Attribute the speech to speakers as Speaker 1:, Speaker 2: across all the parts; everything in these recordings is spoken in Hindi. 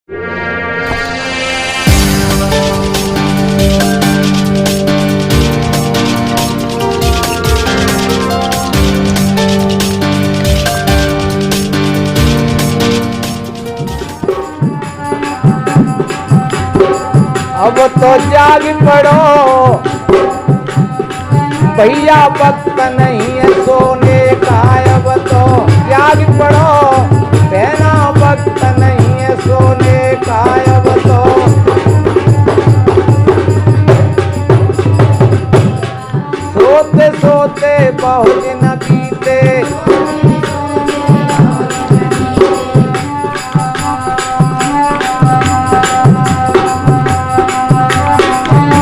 Speaker 1: अब तो जाग पड़ो भैया, वक्त नहीं है सोने का। अब तो जाग पड़ो बहना, वक्त नहीं है सोने का। अब तो सोते सोते बहुत दिन बीते,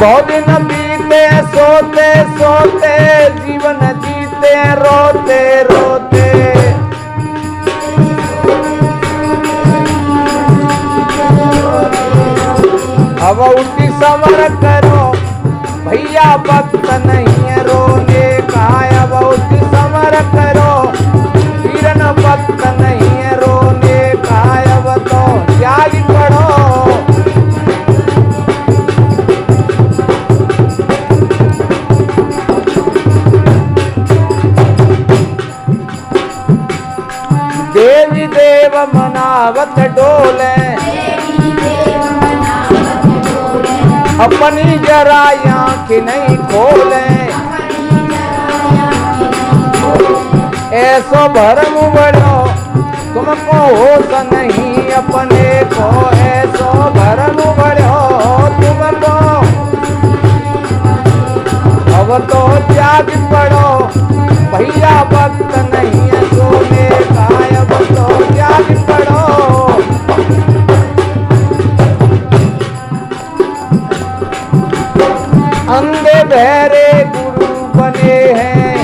Speaker 1: बहुत दिन बीते सोते सोते, जीवन जीते रोते रोते। अब उठी समर करो भैया, वक्त नहीं है रोने का। अब उठी समर करो वीरन, वक्त नहीं है रोने का। अब तो जाग पड़ो देवी देव मनावत डोले, अपनी जरा आँख नहीं खोले। ऐसो भरम बड़ो तुमको होश नहीं अपने को, ऐसो भरम बड़ो तुमको। अब तो जाग पड़ो भैया, वक्त नहीं है सोने का। अब तो जाग पड़ो अंधे बहरे गुरु बने हैं,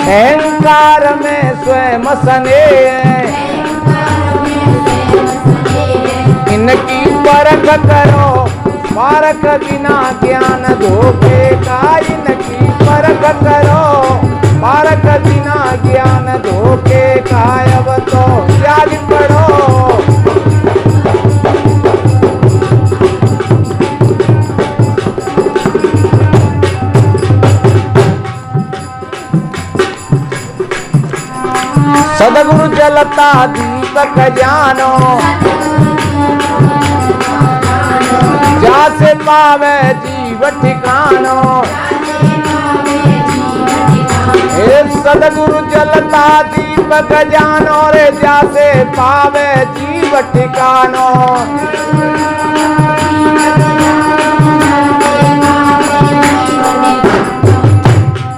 Speaker 1: अहंकार में स्वयं सने हैं। इनकी परख करो पारख बिना ज्ञान धोखे का। इनकी परख करो पारख बिना ज्ञान धोखे का। अब तो जाग पड़ो सदगुरु जलता दीपक जानो, जासे पावे जीव ठिकानो। हे सदगुरु जलता दीपक जानो रे, जासे पावे जीव ठिकानो।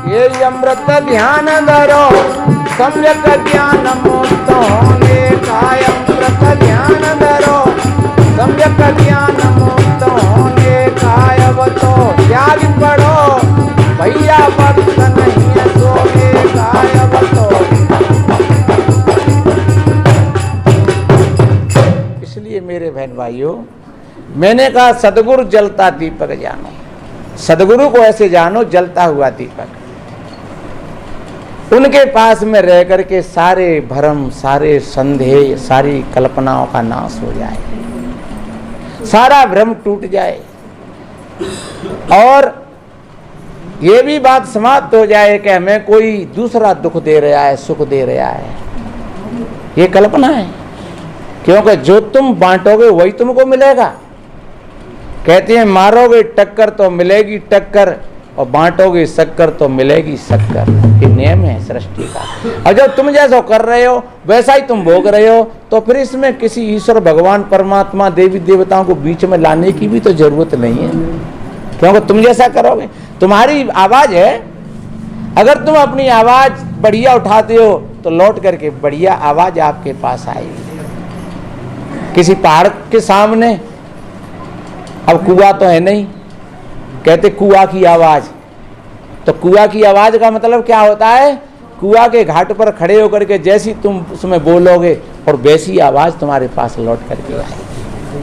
Speaker 1: ये अमृत ध्यान धरो सम्यक ज्ञान मुक्त होने का। अमृत ध्यान धरो सम्यक ज्ञान मुक्त होने का। अब तो जाग पड़ो भैया, वक्त नहीं है सोने का। अब तो इसलिए मेरे बहन भाइयों, मैंने कहा सदगुरु जलता दीपक जानो। सदगुरु को ऐसे जानो जलता हुआ दीपक। उनके पास में रह करके सारे भ्रम, सारे संदेह, सारी कल्पनाओं का नाश हो जाए, सारा भ्रम टूट जाए और ये भी बात समाप्त हो जाए कि हमें कोई दूसरा दुख दे रहा है, सुख दे रहा है। ये कल्पना है, क्योंकि जो तुम बांटोगे वही तुमको मिलेगा। कहते हैं मारोगे टक्कर तो मिलेगी टक्कर, और बांटोगे शक्कर तो मिलेगी शक्कर। ये नियम है सृष्टि का। और जब तुम जैसा कर रहे हो वैसा ही तुम भोग रहे हो, तो फिर इसमें किसी ईश्वर भगवान परमात्मा देवी देवताओं को बीच में लाने की भी तो जरूरत नहीं है, क्योंकि तुम जैसा करोगे। तुम्हारी आवाज है, अगर तुम अपनी आवाज बढ़िया उठाते हो तो लौट करके बढ़िया आवाज आपके पास आएगी। किसी पहाड़ के सामने अब कुआं तो है नहीं, कहते कुआं की आवाज, तो कुआं की आवाज का मतलब क्या होता है? कुआं के घाट पर खड़े होकर के जैसी तुम उसमें बोलोगे और वैसी आवाज तुम्हारे पास लौट करके आएगी।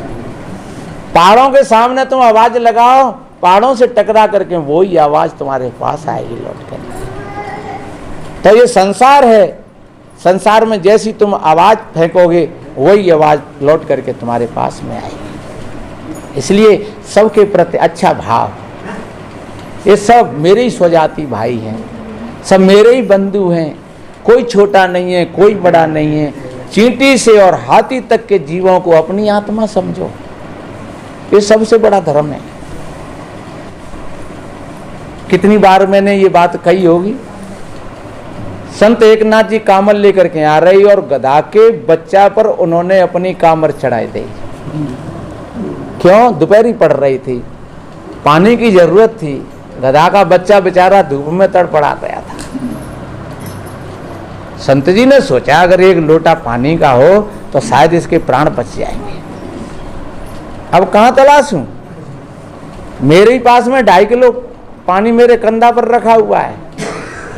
Speaker 1: पहाड़ों के सामने तुम आवाज लगाओ, पहाड़ों से टकरा करके वही आवाज तुम्हारे पास आएगी लौट कर। तो ये संसार है, संसार में जैसी तुम आवाज फेंकोगे वही आवाज लौट करके तुम्हारे पास में आएगी। इसलिए सबके प्रति अच्छा भाव, ये सब मेरे ही स्वजाति भाई हैं, सब मेरे ही बंधु हैं, कोई छोटा नहीं है, कोई बड़ा नहीं है। चींटी से और हाथी तक के जीवों को अपनी आत्मा समझो, ये सबसे बड़ा धर्म है। कितनी बार मैंने ये बात कही होगी। संत एकनाथ जी कामर लेकर के आ रही और गधा के बच्चा पर उन्होंने अपनी कामर चढ़ाई दी। क्यों? दोपहरी पड़ रही थी, पानी की जरूरत थी, गधा का बच्चा बेचारा धूप में तड़पड़ा गया था। संत जी ने सोचा अगर एक लोटा पानी का हो तो शायद इसके प्राण बच जाएंगे। अब कहां तलाशूं? मेरे ही पास में 2.5 किलो पानी मेरे कंधा पर रखा हुआ है।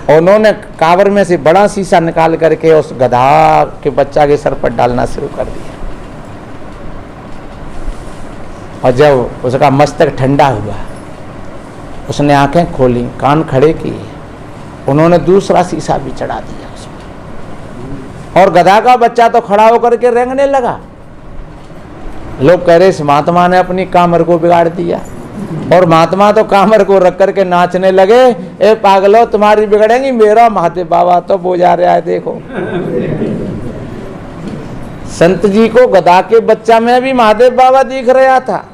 Speaker 1: और उन्होंने कांवर में से बड़ा शीशा निकाल करके उस गधा के बच्चा के सर पर डालना शुरू कर दिया। और जब उसका मस्तक ठंडा हुआ, उसने आंखें खोली, कान खड़े किए, उन्होंने दूसरा शीशा भी चढ़ा दिया उसमें। और गधा का बच्चा तो खड़ा होकर के रेंगने लगा। लोग कह रहे इस महात्मा ने अपनी कामर को बिगाड़ दिया। और महात्मा तो कामर को रख करके नाचने लगे, ए पागलो तुम्हारी बिगड़ेंगी, मेरा महादेव बाबा तो बोझा रहा है। देखो संत जी को गधा के बच्चा में भी महादेव बाबा दिख रहा था।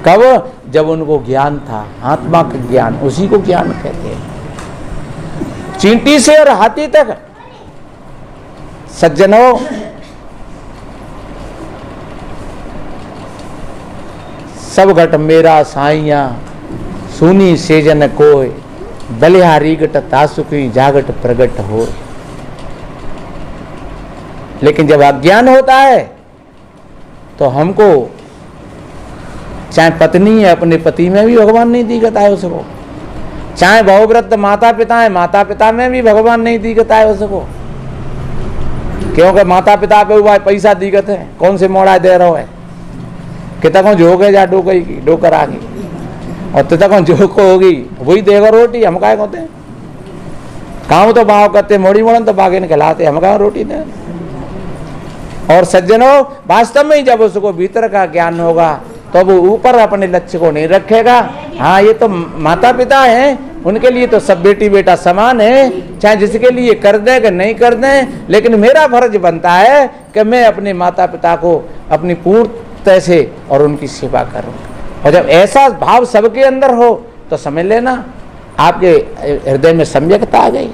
Speaker 1: कब? जब उनको ज्ञान था, आत्मा का ज्ञान, उसी को ज्ञान कहते हैं। चींटी से और हाथी तक सज्जनों, सब घट मेरा साइया, सुनी सेजन कोय, बलिहारी गट तासुकी जागट प्रगट हो। लेकिन जब अज्ञान होता है तो हमको, चाहे पत्नी है, अपने पति में भी भगवान नहीं दिखता है उसको, चाहे बहुव्रत माता पिता है, माता पिता में भी भगवान नहीं दिखता है उसको। क्योंकि माता पिता पे हुआ पैसा दिखत है, कौन से मोड़ा दे रहा है, कितना को झोंके जा डोकई की डोकर आ गई, और तिता को झोंको होगी वही देगा रोटी। हम काय कहते हैं काम तो भाव करते, मोड़ी मोड़न तो बागे निकलाते, हम कहा रोटी दे। और सज्जनों, वास्तव में ही जब उसको भीतर का ज्ञान होगा तो वो ऊपर अपने लक्ष्य को नहीं रखेगा। हाँ, ये तो माता पिता हैं, उनके लिए तो सब बेटी बेटा समान है, चाहे जिसके लिए कर दें कि नहीं कर दें, लेकिन मेरा फर्ज बनता है कि मैं अपने माता पिता को अपनी पूर्ण से और उनकी सेवा करूं। और जब ऐसा भाव सबके अंदर हो तो समझ लेना आपके हृदय में सम्यकता आ गई,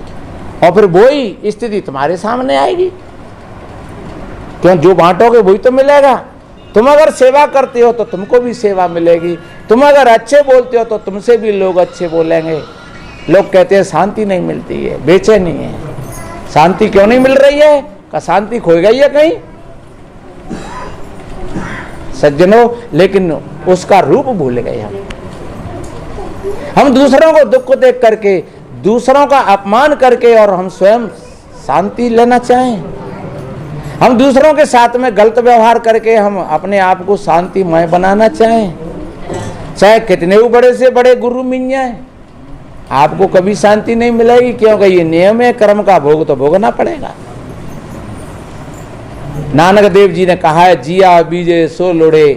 Speaker 1: और फिर वही स्थिति तुम्हारे सामने आएगी। क्यों? जो बांटोगे वही तो मिलेगा। तुम अगर सेवा करते हो तो तुमको भी सेवा मिलेगी, तुम अगर अच्छे बोलते हो तो तुमसे भी लोग अच्छे बोलेंगे। लोग कहते हैं शांति नहीं मिलती है, बेचैनी है। शांति क्यों नहीं मिल रही है? क्या शांति खो गई है कहीं? सज्जनों, लेकिन उसका रूप भूल गए हम दूसरों को दुख देख करके, दूसरों का अपमान करके, और हम स्वयं शांति लेना चाहें। हम दूसरों के साथ में गलत व्यवहार करके हम अपने आप को शांतिमय बनाना चाहें, चाहे कितने भी बड़े से बड़े गुरु मिल जाए, आपको कभी शांति नहीं मिलेगी। क्योंकि ये नियम है, कर्म का भोग तो भोगना पड़ेगा। नानक देव जी ने कहा है, जिया बीजे सो लोड़े,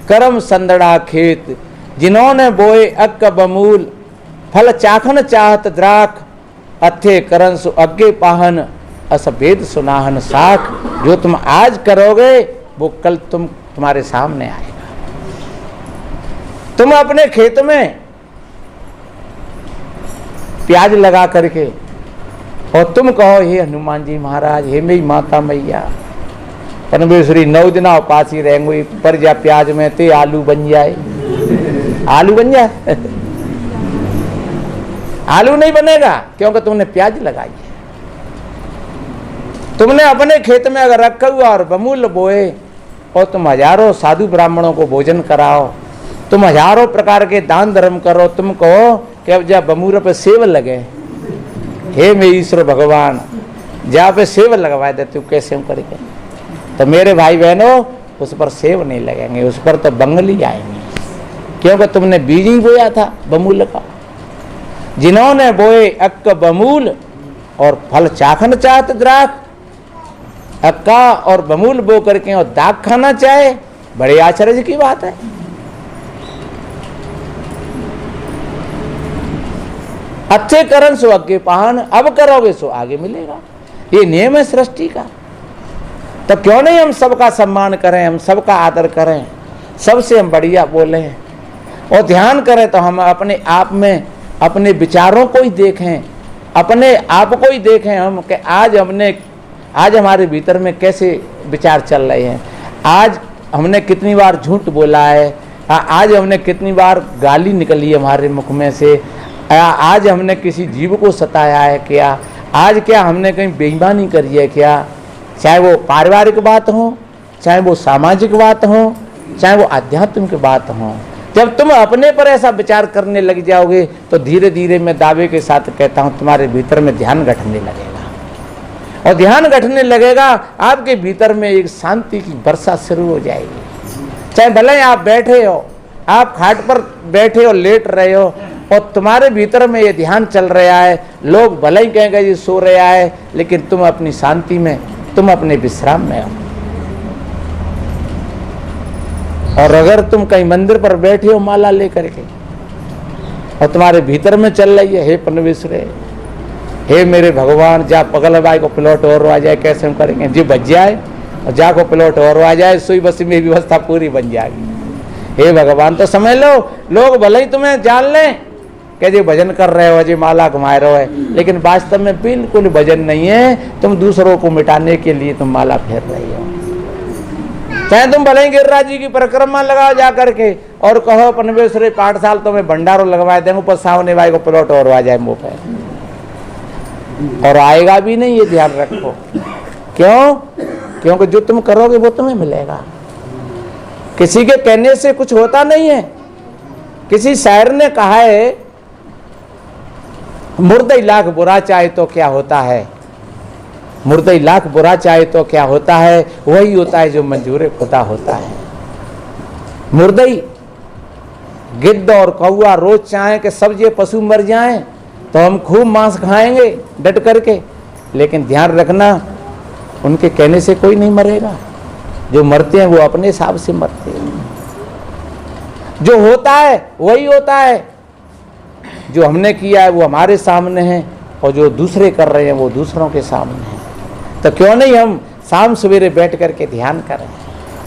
Speaker 1: कर्म संदड़ा खेत, जिन्होंने बोए अक्क बमूल, फल चाखन चाहत द्राख, अथे करन सु अग्गे पाहन, असभेद सुनाहन साख। जो तुम आज करोगे वो कल तुम्हारे सामने आएगा। तुम अपने खेत में प्याज लगा करके और तुम कहो, हे हनुमान जी महाराज, हे मेरी माता मैया, परमेश्वरी 9 दिन उपासी रहेंगे, पर जा प्याज में ते आलू बन जाए। आलू बन जाए? आलू नहीं बनेगा, क्योंकि तुमने प्याज लगाई है। तुमने अपने खेत में अगर रखा हुआ और बमूल बोए, और तुम हजारों साधु ब्राह्मणों को भोजन कराओ, तुम हजारों प्रकार के दान धर्म करो, तुम कहो कि अब जा बमूल पे सेव लगे, हे मेरे ईश्वर भगवान, जा पे सेव लगवा दे, तू कैसे करेगा? तो मेरे भाई बहनों, उस पर सेव नहीं लगेंगे, उस पर तो बंगली आएंगे, क्योंकि तुमने बीज ही बोया था बमूल का। जिन्होंने बोए अक्क बमूल, और फल चाखन चाहत द्राक, अक्का और बमूल बो करके और दाग खाना चाहे, बड़े आश्चर्य की बात है। अच्छे करन सो आगे पाहन, अब करोगे सो आगे मिलेगा, ये नियम है सृष्टि का। तो क्यों नहीं हम सबका सम्मान करें, हम सबका आदर करें, सबसे हम बढ़िया बोले और ध्यान करें। तो हम अपने आप में अपने विचारों को ही देखें, अपने आप को ही देखें हम कि आज हमारे भीतर में कैसे विचार चल रहे हैं, आज हमने कितनी बार झूठ बोला है, आज हमने कितनी बार गाली निकली है हमारे मुख में से, आज हमने किसी जीव को सताया है क्या, आज क्या हमने कहीं बेईमानी करी है क्या, चाहे वो पारिवारिक बात हो, चाहे वो सामाजिक बात हो, चाहे वो आध्यात्मिक बात हो। जब तुम अपने पर ऐसा विचार करने लग जाओगे तो धीरे धीरे मैं दावे के साथ कहता हूँ तुम्हारे भीतर में ध्यान घटने लगेगा, और ध्यान घटने लगेगा आपके भीतर में एक शांति की वर्षा शुरू हो जाएगी। चाहे भले ही आप बैठे हो, आप खाट पर बैठे हो, लेट रहे हो और तुम्हारे भीतर में ये ध्यान चल रहा है, लोग भले ही कहेंगे ये सो रहा है, लेकिन तुम अपनी शांति में, तुम अपने विश्राम में हो। और अगर तुम कहीं मंदिर पर बैठे हो माला लेकर के और तुम्हारे भीतर में चल रही है, हे परमेश्वर, हे मेरे भगवान, जा पगल भाई को प्लॉट और आ जाए, कैसे हम करेंगे, जी बच जाए और जा को प्लॉट और आ जाए, सोई बसी में व्यवस्था पूरी बन जाएगी। हे भगवान, तो समझ लो लोग भले ही तुम्हें जान लें कि जी भजन कर रहे हो, जी माला घुमाए रहे हो, लेकिन वास्तव में बिल्कुल भजन नहीं है, तुम दूसरों को मिटाने के लिए तुम माला फेर रही हो। चाहे तुम भले ही गिरिराज जी की परिक्रमा लगाओ जा करके और कहो परमेश्वर पाठशाल तो मैं भंडारों लगवाए देंगे, पर सामने भाई को प्लॉट और आ जाए मुंह पे, और आएगा भी नहीं, ये ध्यान रखो। क्यों? क्योंकि जो तुम करोगे वो तुम्हें मिलेगा। किसी के कहने से कुछ होता नहीं है। किसी शायर ने कहा है, मुर्दई लाख बुरा चाहे तो क्या होता है, मुर्दई लाख बुरा चाहे तो क्या होता है, वही होता है जो मंजूर खुदा होता है। मुर्दई गिद्ध और कौआ रोज चाहे कि सब ये पशु मर जाएं तो हम खूब मांस खाएंगे डट करके, लेकिन ध्यान रखना उनके कहने से कोई नहीं मरेगा। जो मरते हैं वो अपने हिसाब से मरते हैं। जो होता है वही होता है, जो हमने किया है वो हमारे सामने है, और जो दूसरे कर रहे हैं वो दूसरों के सामने है। तो क्यों नहीं हम शाम सवेरे बैठ करके ध्यान करें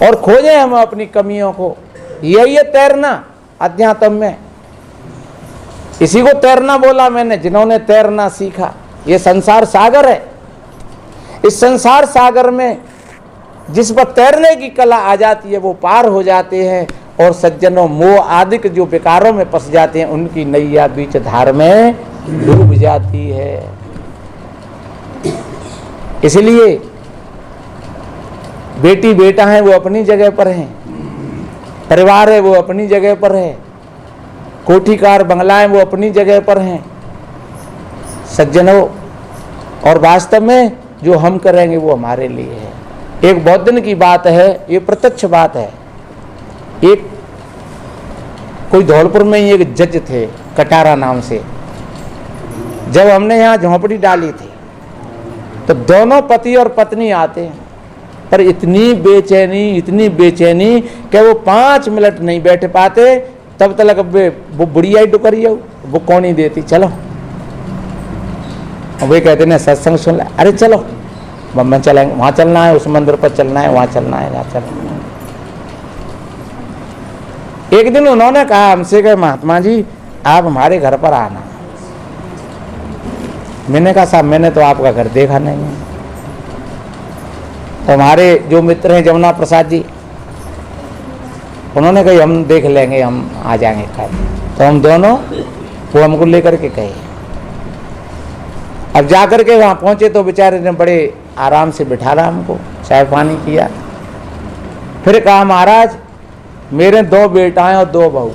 Speaker 1: और खोजें हम अपनी कमियों को। यही है तैरना अध्यात्म में। इसी को तैरना बोला मैंने, जिन्होंने तैरना सीखा। ये संसार सागर है, इस संसार सागर में जिस पर तैरने की कला आ जाती है वो पार हो जाते हैं, और सज्जनों मोह आदि जो विकारों में फंस जाते हैं उनकी नैया बीच धार में डूब जाती है। इसलिए बेटी बेटा है वो अपनी जगह पर हैं, परिवार है वो अपनी जगह पर है, कोठीकार बंगलाएं वो अपनी जगह पर हैं सज्जनों, और वास्तव में जो हम करेंगे वो हमारे लिए है। एक बहुत दिन की बात है, ये प्रत्यक्ष बात है। एक कोई धौलपुर में ही एक जज थे कटारा नाम से। जब हमने यहाँ झोंपड़ी डाली थी तो दोनों पति और पत्नी आते हैं, पर इतनी बेचैनी कि वो 5 मिनट नहीं बैठ पाते, तब तक वो बुढ़िया ही डुकरी है, वो कौन ही देती, चलो वे कहते ना सत्संग सुन ले, अरे चलो मम्मा चलेंगे, वहाँ चलना है, उस मंदिर पर चलना है, वहाँ चलना है, यहाँ चलना है। एक दिन उन्होंने कहा हमसे कि महात्मा जी आप हमारे घर पर आना। मैंने कहा साहब मैंने तो आपका घर देखा नहीं है। तो हमारे जो मित्र हैं जमुना प्रसाद जी, उन्होंने कहा हम देख लेंगे, हम आ जाएंगे कल। तो हम दोनों वो हमको लेकर के गए। अब जाकर के वहाँ पहुँचे तो बेचारे ने बड़े आराम से बिठाला हमको, चाय पानी किया। फिर कहा महाराज मेरे 2 बेटाएं और 2 बहू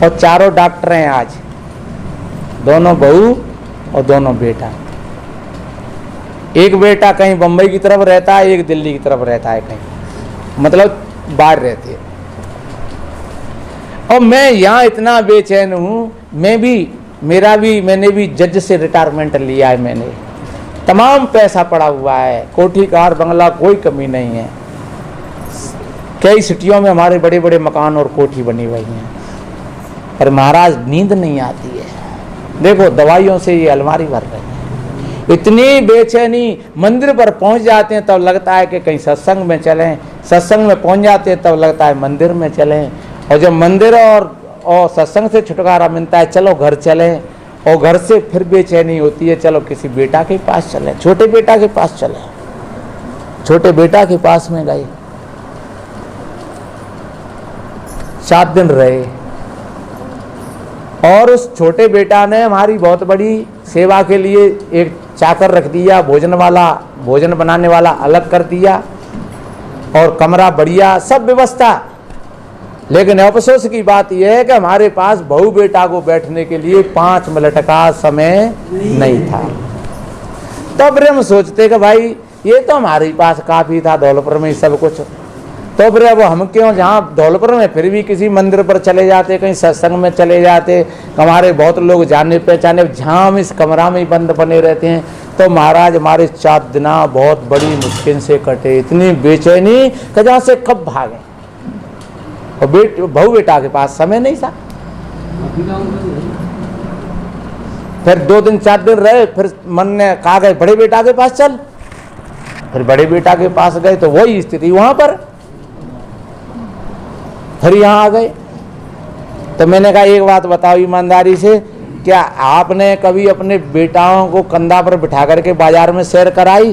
Speaker 1: और चारों डॉक्टर हैं आज, दोनों बहू और दोनों बेटा। एक बेटा कहीं बम्बई की तरफ रहता है, एक दिल्ली की तरफ रहता है, कहीं मतलब बाहर रहते हैं। और मैं यहाँ इतना बेचैन हूँ, मैं भी मैंने भी जज से रिटायरमेंट लिया है। मैंने तमाम पैसा पड़ा हुआ है, कोठी कार बंगला कोई कमी नहीं है। कई सिटियों में हमारे बड़े बड़े मकान और कोठी बनी हुई हैं, पर महाराज नींद नहीं आती है। देखो दवाइयों से ये अलमारी भर रही है, इतनी बेचैनी। मंदिर पर पहुंच जाते हैं तब लगता है कि कहीं सत्संग में चलें, सत्संग में पहुंच जाते हैं तब लगता है मंदिर में चलें, और जब मंदिर और सत्संग से छुटकारा मिलता है चलो घर चलें, और घर से फिर बेचैनी होती है चलो किसी बेटा के पास चलें, छोटे बेटा के पास चलें। छोटे बेटा के पास में गए, 7 दिन रहे, और उस छोटे बेटा ने हमारी बहुत बड़ी सेवा के लिए एक चाकर रख दिया, भोजन बनाने वाला अलग कर दिया, और कमरा बढ़िया सब व्यवस्था। लेकिन अफसोस की बात यह है कि हमारे पास बहू बेटा को बैठने के लिए 5 मिनट का समय नहीं था। तब फिर हम सोचते कि भाई ये तो हमारे पास काफ़ी था, धौलपुर में ही सब कुछ, तो फिर अब हम क्यों, जहाँ धौलपुर में फिर भी किसी मंदिर पर चले जाते, कहीं सत्संग में चले जाते, हमारे बहुत लोग जाने पहचाने, जहाँ हम इस कमरा में ही बंद बने रहते हैं। तो महाराज हमारे 4 दिन बहुत बड़ी मुश्किल से कटे, इतनी बेचैनी कि जहाँ से कब भागे, और बहू बेटा के पास समय नहीं था। फिर 2 दिन 4 दिन रहे, फिर मन ने कहा गए बड़े बेटा के पास चल, फिर बड़े बेटा के पास गए तो वही स्थिति वहां पर, फिर यहाँ आ गए। तो मैंने कहा एक बात बताओ ईमानदारी से, क्या आपने कभी अपने बेटाओं को कंधा पर बिठा करके बाजार में सैर कराई?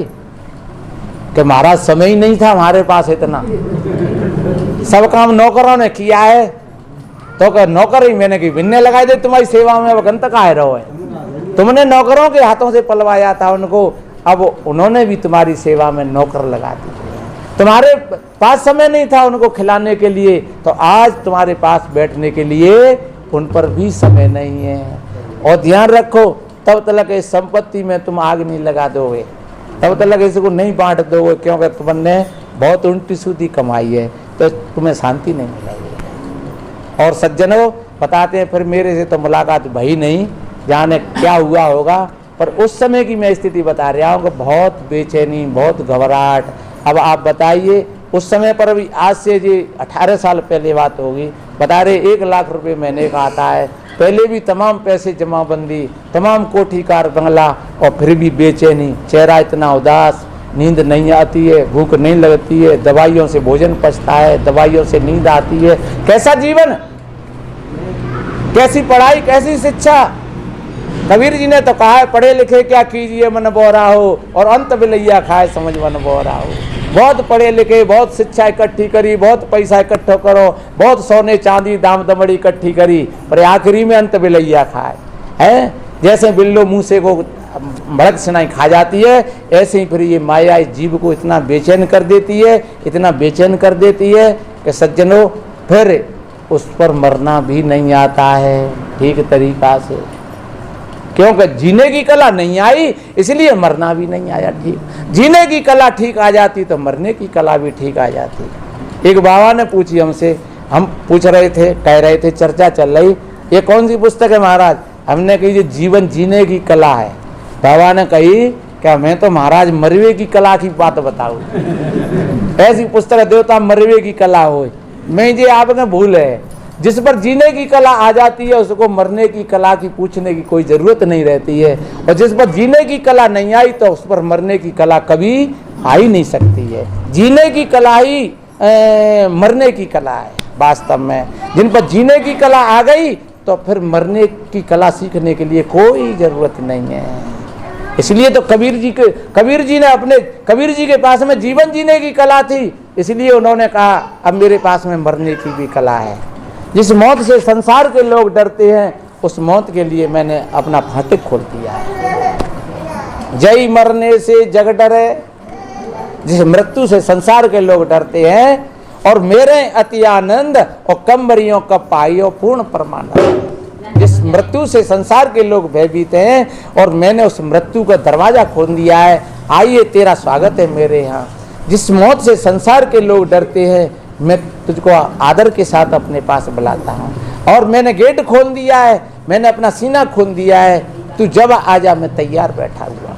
Speaker 1: कि महाराज समय ही नहीं था हमारे पास इतना, सब काम नौकरों ने किया है। तो क्या नौकर ही मैंने की बिन्ने लगाए दे तुम्हारी सेवा में, अब तक आए रहो है, तुमने नौकरों के हाथों से पलवाया था उनको, अब उन्होंने भी तुम्हारी सेवा में नौकर लगा दी। तुम्हारे पास समय नहीं था उनको खिलाने के लिए, तो आज तुम्हारे पास बैठने के लिए उन पर भी समय नहीं है। और ध्यान रखो, तब तक इस संपत्ति में तुम आग नहीं लगा दोगे, तब तक इसको नहीं बांट दोगे, क्योंकि तुमने बहुत उल्टी सूदी कमाई है, तो तुम्हें शांति नहीं मिलेगी। और सज्जनों बताते हैं, फिर मेरे से तो मुलाकात भई नहीं, जाने क्या हुआ होगा, पर उस समय की मैं स्थिति बता रहा हूँ कि बहुत बेचैनी, बहुत घबराहट। अब आप बताइए उस समय पर भी, आज से जी 18 साल पहले बात होगी, बता रहे 1 लाख रुपए महीने का आता है, पहले भी तमाम पैसे जमाबंदी, तमाम कोठी कार बंगला, और फिर भी बेचैनी, चेहरा इतना उदास, नींद नहीं आती है, भूख नहीं लगती है, दवाइयों से भोजन पचता है, दवाइयों से नींद आती है। कैसा जीवन, कैसी पढ़ाई, कैसी शिक्षा। कबीर जी ने तो कहा है, पढ़े लिखे क्या कीजिए मन बोरा हो, और अंत बिलैया खाए समझ मन बोरा हो। बहुत पढ़े लिखे, बहुत शिक्षा इकट्ठी करी, बहुत पैसा इकट्ठा करो, बहुत सोने चांदी दाम दमड़ी इकट्ठी करी, पर आखिरी में अंत बिलैया खाए है। जैसे बिल्लो मुँह से को भड़क सुनाई खा जाती है, ऐसे ही फिर ये माया इस जीव को इतना बेचैन कर देती है, इतना बेचैन कर देती है कि सज्जनों फिर उस पर मरना भी नहीं आता है ठीक तरीका से, क्योंकि जीने की कला नहीं आई, इसलिए मरना भी नहीं आया ठीक। जीने की कला ठीक आ जाती तो मरने की कला भी ठीक आ जाती। एक बाबा ने पूछी हमसे, हम पूछ रहे थे, कह रहे थे, चर्चा चल रही, ये कौन सी पुस्तक है महाराज? हमने कही ये जीवन जीने की कला है। बाबा ने कही क्या मैं तो महाराज मरवे की कला की बात बताऊं, ऐसी पुस्तक देवता मरवे की कला हो। मैं ये आपने भूल है, जिस पर जीने की कला आ जाती है उसको मरने की कला की पूछने की कोई जरूरत नहीं रहती है, और जिस पर जीने की कला नहीं आई तो उस पर मरने की कला कभी आ ही नहीं सकती है। जीने की कला ही मरने की कला है वास्तव में। जिन पर जीने की कला आ गई तो फिर मरने की कला सीखने के लिए कोई जरूरत नहीं है। इसलिए तो कबीर जी के पास में जीवन जीने की कला थी, इसलिए उन्होंने कहा अब मेरे पास में मरने की भी कला है। जिस मौत से संसार के लोग डरते हैं, उस मौत के लिए मैंने अपना फाटक खोल दिया है। जय मरने से जग डरे, जिस मृत्यु से संसार के लोग डरते हैं, और मेरे अति आनंद और कमरियों का पाइयो पूर्ण परमानंद। जिस मृत्यु से संसार के लोग भयभीत हैं, और मैंने उस मृत्यु का दरवाजा खोल दिया है, आइए तेरा स्वागत है मेरे यहाँ। जिस मौत से संसार के लोग डरते हैं, मैं तुझको आदर के साथ अपने पास बुलाता हूँ, और मैंने गेट खोल दिया है, मैंने अपना सीना खोल दिया है, तू जब आजा मैं तैयार बैठा हुआ।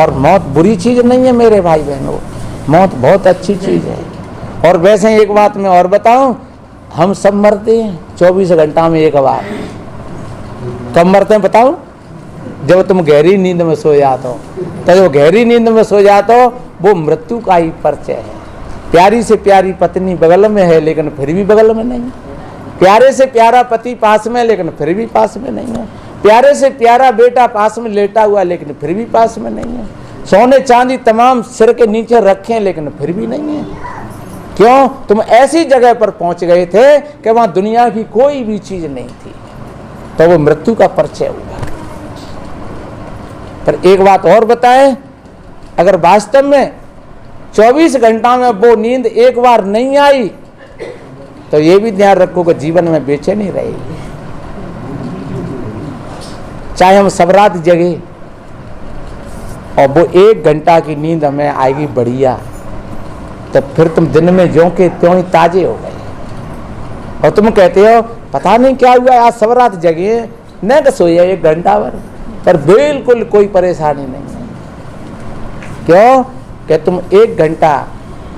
Speaker 1: और मौत बुरी चीज नहीं है मेरे भाई बहनों, मौत बहुत अच्छी चीज है। और वैसे एक बात मैं और बताऊं, हम सब मरते हैं 24 घंटा में एक बार। कब मरते हैं बताओ? जब तुम गहरी नींद में सो जाते हो। तो जो गहरी नींद में सो जाते हो वो मृत्यु का ही परिचय है। प्यारी से प्यारी पत्नी बगल में है लेकिन फिर भी बगल में नहीं है। प्यारे से प्यारा पति पास में लेकिन फिर भी पास में नहीं है। प्यारे से प्यारा बेटा पास में लेटा हुआ लेकिन फिर भी पास में नहीं है। सोने चांदी तमाम सिर के नीचे रखे लेकिन फिर भी नहीं है। क्यों? तुम ऐसी जगह पर पहुंच गए थे कि वहां दुनिया की कोई भी चीज नहीं थी, तो वो मृत्यु का परिचय हुआ। पर एक बात और बताएं, अगर वास्तव में 24 घंटा में वो नींद एक बार नहीं आई तो ये भी ध्यान रखो कि जीवन में बेचैनी रहेगी। चाहे हम सब रात जगे और वो 1 घंटा की नींद हमें आएगी बढ़िया, तो फिर तुम दिन में ज्यों के त्यों ही ताजे हो गए। और तुम कहते हो पता नहीं क्या हुआ, आज सब रात जगे न कि सोया 1 घंटा भर, पर बिल्कुल कोई परेशानी नहीं है। क्यों? कि तुम 1 घंटा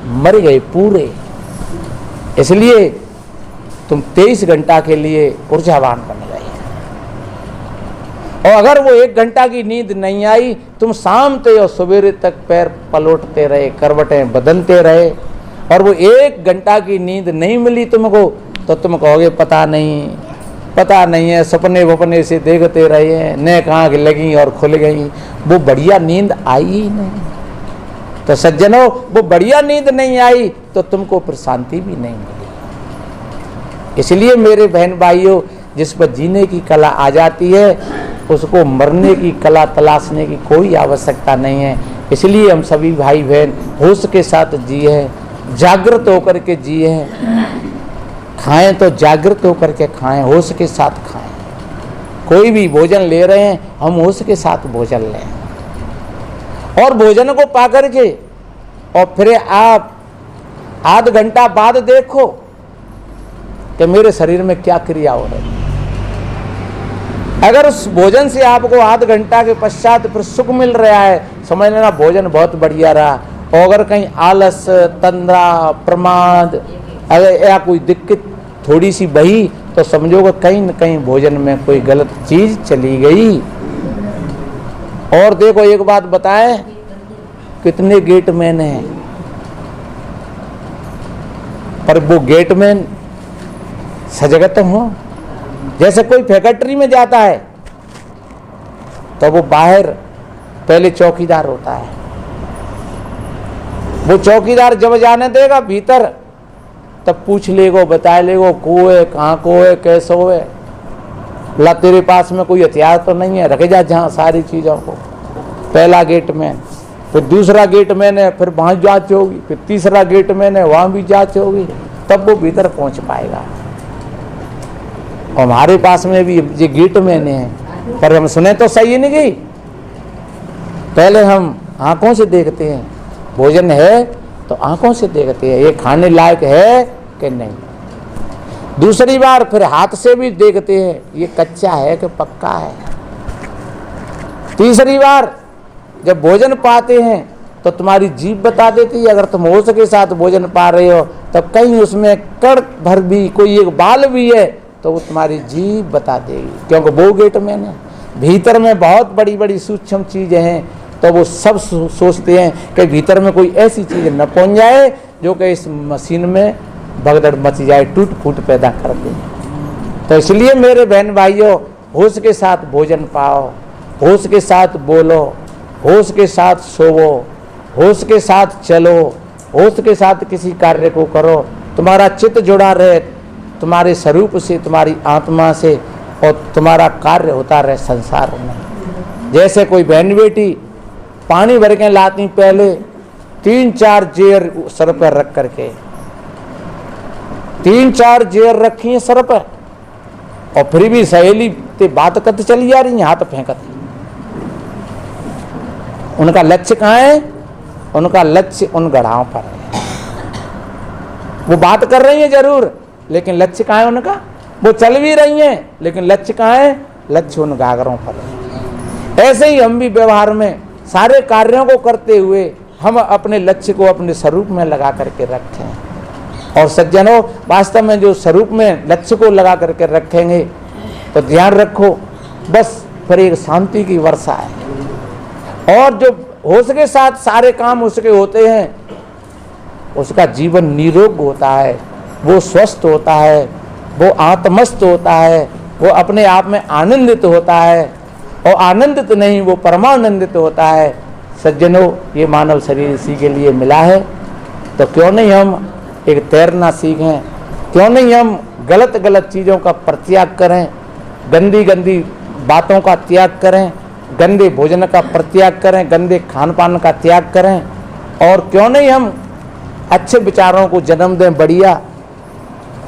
Speaker 1: मर गए पूरे, इसलिए तुम 23 घंटा के लिए ऊर्जावान बन गए। और अगर वो 1 घंटा की नींद नहीं आई, तुम शाम से और सवेरे तक पैर पलटते रहे, करवटें बदलते रहे, और वो 1 घंटा की नींद नहीं मिली तुमको, तो तुम कहोगे पता नहीं है, सपने वपने से देखते रहे हैं, नेक आँख लगी और खुल गई, वो बढ़िया नींद आई ही नहीं। तो सज्जनों, वो बढ़िया नींद नहीं आई तो तुमको फिर शांति भी नहीं मिली। इसलिए मेरे बहन भाइयों, जिस पर जीने की कला आ जाती है उसको मरने की कला तलाशने की कोई आवश्यकता नहीं है। इसलिए हम सभी भाई बहन होश के साथ जिए, जागृत होकर के जिए, खाएं तो जागृत होकर के खाएं, होश के साथ खाएं। कोई भी भोजन ले रहे हैं, हम होश के साथ भोजन लें। और भोजन को पा करके और फिर आप आध घंटा बाद देखो कि मेरे शरीर में क्या क्रिया हो रही है। अगर उस भोजन से आपको आध घंटा के पश्चात फिर सुख मिल रहा है, समझ लेना भोजन बहुत बढ़िया रहा। और अगर कहीं आलस, तंद्रा, प्रमाद अगर या कोई दिक्कत थोड़ी सी बही, तो समझो कि कहीं न कहीं भोजन में कोई गलत चीज चली गई। और देखो एक बात बताएं, कितने गेटमैन हैं, पर वो गेटमैन सजगत हो। जैसे कोई फैक्ट्री में जाता है तो वो बाहर पहले चौकीदार होता है, वो चौकीदार जब जाने देगा भीतर तब पूछ लेगो, बता लेगो को है, कहाँ को है, कैसे हो है, ला तेरे पास में कोई हथियार तो नहीं है, रखे जा जहाँ सारी चीज़ों को। पहला गेटमैन, फिर दूसरा गेटमैन है, फिर वहाँ जांच होगी, फिर तीसरा गेटमैन है, वहाँ भी जांच होगी, तब वो भीतर पहुँच पाएगा। और हमारे पास में भी ये गेटमैन है, पर हम सुने तो सही नहीं गई। पहले हम आंखों से देखते हैं, भोजन है तो आंखों से देखते हैं ये खाने लायक है कि नहीं। दूसरी बार फिर हाथ से भी देखते हैं ये कच्चा है कि पक्का है। तीसरी बार जब भोजन पाते हैं तो तुम्हारी जीभ बता देती है। अगर तुम होश के साथ भोजन पा रहे हो तब कहीं उसमें कड़ भर भी कोई एक बाल भी है तो वो तुम्हारी जीभ बता देगी, क्योंकि वो गेटमैन है। भीतर में बहुत बड़ी बड़ी सूक्ष्म चीज़ें हैं, तो वो सब सोचते हैं कि भीतर में कोई ऐसी चीज़ न पहुंच जाए जो कि इस मशीन में भगदड़ मच जाए, टूट फूट पैदा कर दे। तो इसलिए मेरे बहन भाइयों, होश के साथ भोजन पाओ, होश के साथ बोलो, होश के साथ सोवो, होश के साथ चलो, होश के साथ किसी कार्य को करो। तुम्हारा चित्त जुड़ा रहे तुम्हारे स्वरूप से, तुम्हारी आत्मा से, और तुम्हारा कार्य होता रहे संसार में। जैसे कोई बहन बेटी पानी भर के लाती, पहले 3-4 जेर सर पर रख करके 3-4 जेर रखी है सर पर, और फिर भी सहेली ते बात करते चली जा रही है, हाथ फेंकती। उनका लक्ष्य कहाँ है? उनका लक्ष्य उन गढ़ाओं पर है। वो बात कर रही है जरूर, लेकिन लक्ष्य कहाँ है उनका? वो चल भी रही हैं, लेकिन लक्ष्य कहाँ है? लक्ष्य उन गागरों पर है। ऐसे ही हम भी व्यवहार में सारे कार्यों को करते हुए हम अपने लक्ष्य को अपने स्वरूप में लगा करके रखें। और सज्जनों, वास्तव में जो स्वरूप में लक्ष्य को लगा करके रखेंगे तो ध्यान रखो, बस फिर एक शांति की वर्षा है। और जो होश के साथ सारे काम उसके होते हैं, उसका जीवन निरोग होता है, वो स्वस्थ होता है, वो आत्मस्थ होता है, वो अपने आप में आनंदित होता है, और आनंदित नहीं वो परमानंदित होता है। सज्जनों, ये मानव शरीर इसी के लिए मिला है, तो क्यों नहीं हम एक तैरना सीखें, क्यों नहीं हम गलत गलत चीज़ों का परित्याग करें, गंदी गंदी बातों का त्याग करें, गंदे भोजन का परित्याग करें, गंदे खान पान का त्याग करें, और क्यों नहीं हम अच्छे विचारों को जन्म दें बढ़िया,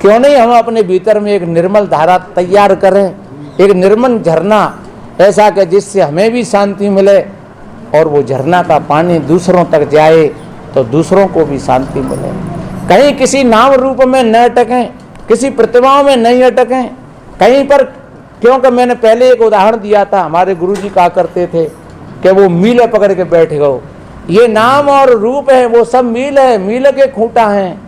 Speaker 1: क्यों नहीं हम अपने भीतर में एक निर्मल धारा तैयार करें, एक निर्मल झरना ऐसा कि जिससे हमें भी शांति मिले और वो झरना का पानी दूसरों तक जाए तो दूसरों को भी शांति मिले। कहीं किसी नाम रूप में न अटकें, किसी प्रतिमाओं में नहीं अटकें कहीं पर, क्योंकि मैंने पहले एक उदाहरण दिया था, हमारे गुरुजी कहा करते थे कि वो मील पकड़ के बैठ गए। ये नाम और रूप है, वो सब मील है, मील के खूंटा हैं।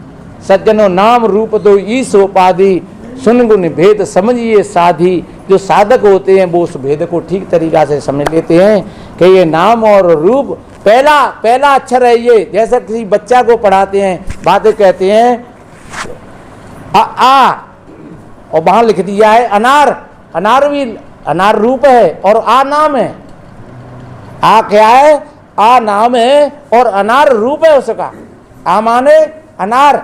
Speaker 1: सज्जनों, नाम रूप दो ईश उपाधि, सुन गुण भेद समझिए साधी। जो साधक होते हैं वो उस भेद को ठीक तरीका से समझ लेते हैं कि ये नाम और रूप पहला अक्षर है। ये जैसा किसी बच्चा को पढ़ाते हैं, बातें कहते हैं आ और वहां लिख दिया है अनार, अनार भी अनार रूप है और आ नाम है। आ क्या है? आ नाम है और अनार रूप है उसका। आ माने अनार।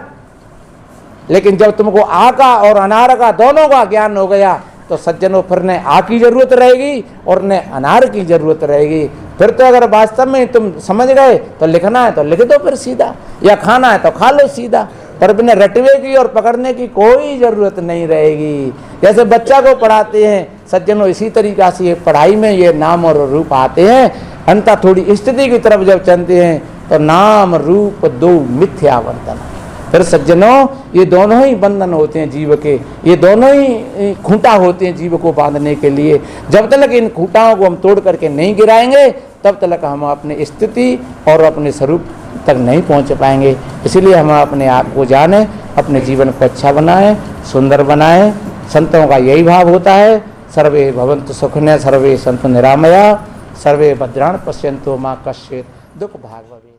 Speaker 1: लेकिन जब तुमको आ का और अनार का दोनों का ज्ञान हो गया तो सज्जनों फिर न आ की जरूरत रहेगी और न अनार की जरूरत रहेगी। फिर तो अगर वास्तव में तुम समझ गए तो लिखना है तो लिख दो फिर सीधा, या खाना है तो खा लो सीधा, पर बिना रटवे की और पकड़ने की कोई जरूरत नहीं रहेगी। जैसे बच्चा को पढ़ाते हैं सज्जनों, इसी तरीका से ये पढ़ाई में ये नाम और रूप आते हैं। अंततः थोड़ी स्थिति की तरफ जब चलते हैं तो नाम रूप दो मिथ्या वर्तन। फिर सज्जनों, ये दोनों ही बंधन होते हैं जीव के, ये दोनों ही खूंटा होते हैं जीव को बांधने के लिए। जब तक इन खूंटाओं को हम तोड़ करके नहीं गिराएंगे तब तक हम अपनी स्थिति और अपने स्वरूप तक नहीं पहुंच पाएंगे। इसीलिए हम अपने आप को जाने, अपने जीवन को अच्छा बनाएं, सुंदर बनाएं। संतों का यही भाव होता है। सर्वे भवन्तु सुखिनः, सर्वे सन्तु निरामया, सर्वे भद्राणि पश्यन्तु मा कश्चित् दुःख भाग् भवेत्।